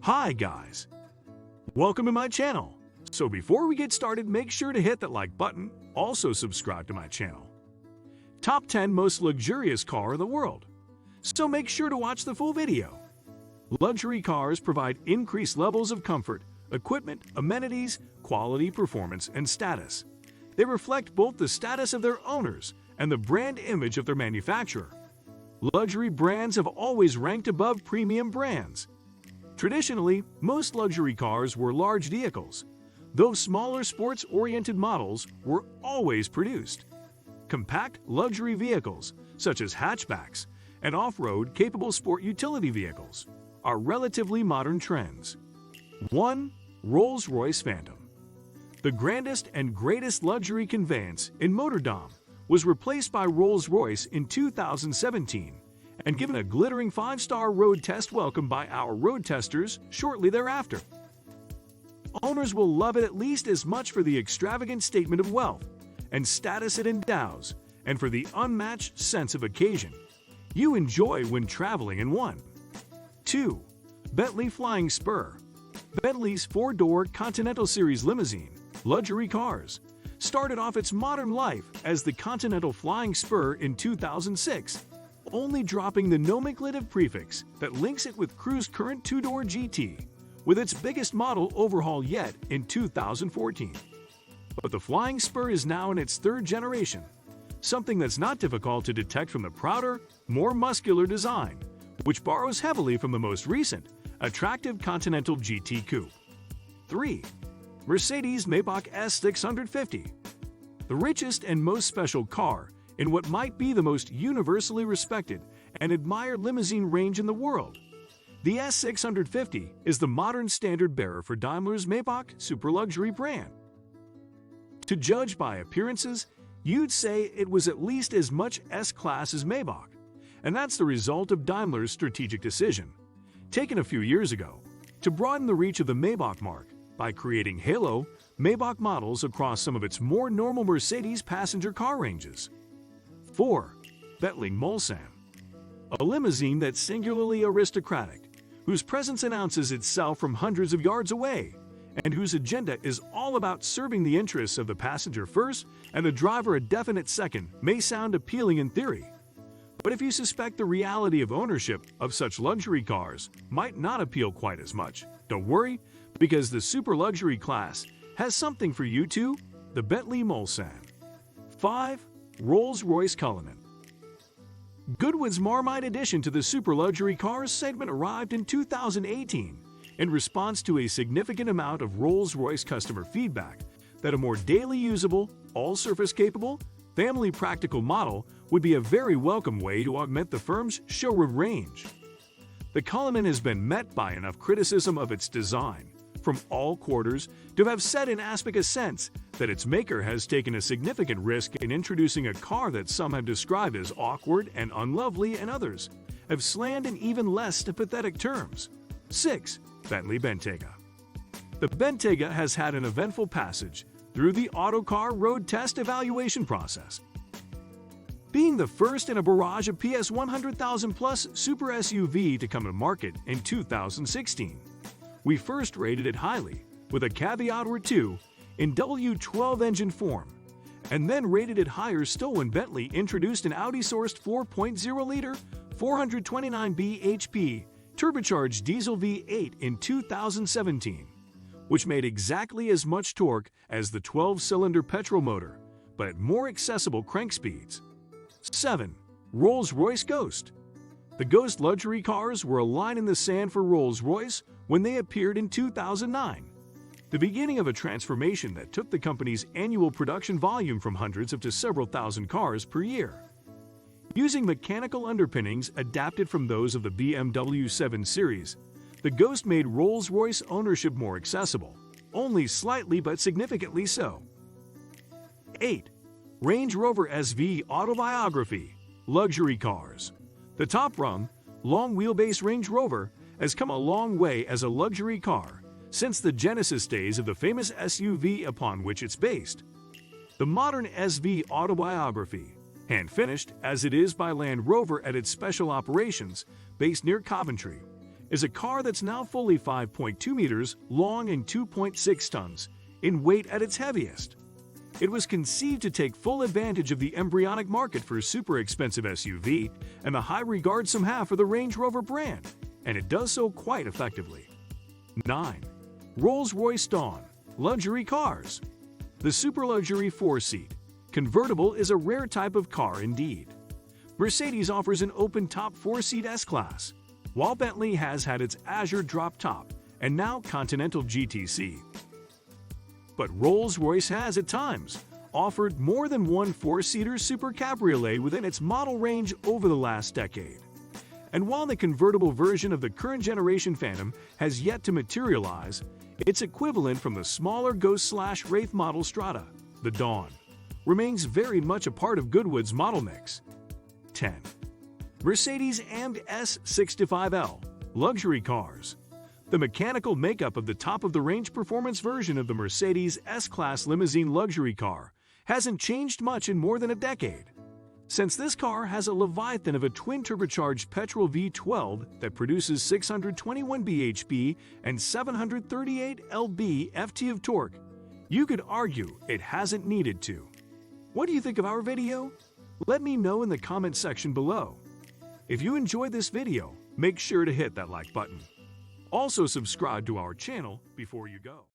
Hi guys, welcome to my channel. So before we get started, make sure to hit that like button, also subscribe to my channel. Top 10 most luxurious car in the world. So make sure to watch the full video. Luxury cars provide increased levels of comfort, equipment, amenities, quality, performance, and status. They reflect both the status of their owners and the brand image of their manufacturer. Luxury brands have always ranked above premium brands. Traditionally, most luxury cars were large vehicles, though smaller sports-oriented models were always produced. Compact luxury vehicles, such as hatchbacks and off-road capable sport utility vehicles, are relatively modern trends. 1. Rolls-Royce Phantom. The grandest and greatest luxury conveyance in motordom was replaced by Rolls-Royce in 2017 and given a glittering 5-star road test welcome by our road testers shortly thereafter. Owners will love it at least as much for the extravagant statement of wealth and status it endows, and for the unmatched sense of occasion you enjoy when traveling in one. 2. Bentley Flying Spur. Bentley's 4-door Continental Series limousine, luxury cars, started off its modern life as the Continental Flying Spur in 2006, only dropping the nomenclative prefix that links it with Cruise current 2-door GT, with its biggest model overhaul yet in 2014. But the Flying Spur is now in its third generation, something that's not difficult to detect from the prouder, more muscular design, which borrows heavily from the most recent, attractive Continental GT Coupe. 3. Mercedes-Maybach S650. The richest and most special car in what might be the most universally respected and admired limousine range in the world. The S650 is the modern standard-bearer for Daimler's Maybach super-luxury brand. To judge by appearances, you'd say it was at least as much S-Class as Maybach, and that's the result of Daimler's strategic decision, taken a few years ago, to broaden the reach of the Maybach mark by creating halo Maybach models across some of its more normal Mercedes passenger car ranges. 4. Bentley Mulsanne. A limousine that's singularly aristocratic, whose presence announces itself from hundreds of yards away, and whose agenda is all about serving the interests of the passenger first and the driver a definite second, may sound appealing in theory. But if you suspect the reality of ownership of such luxury cars might not appeal quite as much, don't worry, because the super luxury class has something for you too, the Bentley Mulsanne. 5. Rolls-Royce Cullinan. Goodwood's Marmite addition to the super luxury cars segment arrived in 2018 in response to a significant amount of Rolls-Royce customer feedback that a more daily usable, all-surface capable, family practical model would be a very welcome way to augment the firm's showroom range. The Cullinan has been met by enough criticism of its design from all quarters to have said in aspect a sense that its maker has taken a significant risk in introducing a car that some have described as awkward and unlovely and others have slammed in even less pathetic terms. 6. Bentley Bentayga. The Bentayga has had an eventful passage through the Autocar road test evaluation process. Being the first in a barrage of PS 100,000 plus super SUV to come to market in 2016, we first rated it highly, with a caveat or two, in W12 engine form, and then rated it higher still when Bentley introduced an Audi-sourced 4.0-liter, 429 bhp turbocharged diesel V8 in 2017, which made exactly as much torque as the 12-cylinder petrol motor, but at more accessible crank speeds. 7. Rolls-Royce Ghost. The Ghost luxury cars were a line in the sand for Rolls-Royce when they appeared in 2009, the beginning of a transformation that took the company's annual production volume from hundreds to several thousand cars per year. Using mechanical underpinnings adapted from those of the BMW 7 Series, the Ghost made Rolls-Royce ownership more accessible, only slightly but significantly so. 8. Range Rover SV Autobiography. Luxury cars. The top rung, long wheelbase Range Rover has come a long way as a luxury car since the genesis days of the famous SUV upon which it's based. The modern SV Autobiography, hand-finished as it is by Land Rover at its special operations based near Coventry, is a car that's now fully 5.2 meters long and 2.6 tons in weight at its heaviest. It was conceived to take full advantage of the embryonic market for super expensive SUV and the high regard some have for the Range Rover brand, and it does so quite effectively. 9. Rolls-Royce Dawn Luxury Cars. The super luxury 4-seat convertible is a rare type of car indeed. Mercedes offers an open-top 4-seat S-Class, while Bentley has had its Azure drop-top and now Continental GTC. But Rolls-Royce has, at times, offered more than one 4-seater super cabriolet within its model range over the last decade. And while the convertible version of the current generation Phantom has yet to materialize, its equivalent from the smaller Ghost/Wraith model Strata, the Dawn, remains very much a part of Goodwood's model mix. 10. Mercedes-AMG S65L Luxury Cars. The mechanical makeup of the top-of-the-range performance version of the Mercedes S-Class limousine luxury car hasn't changed much in more than a decade. Since this car has a leviathan of a twin-turbocharged petrol V12 that produces 621 bhp and 738 lb-ft of torque, you could argue it hasn't needed to. What do you think of our video? Let me know in the comment section below. If you enjoyed this video, make sure to hit that like button. Also subscribe to our channel before you go.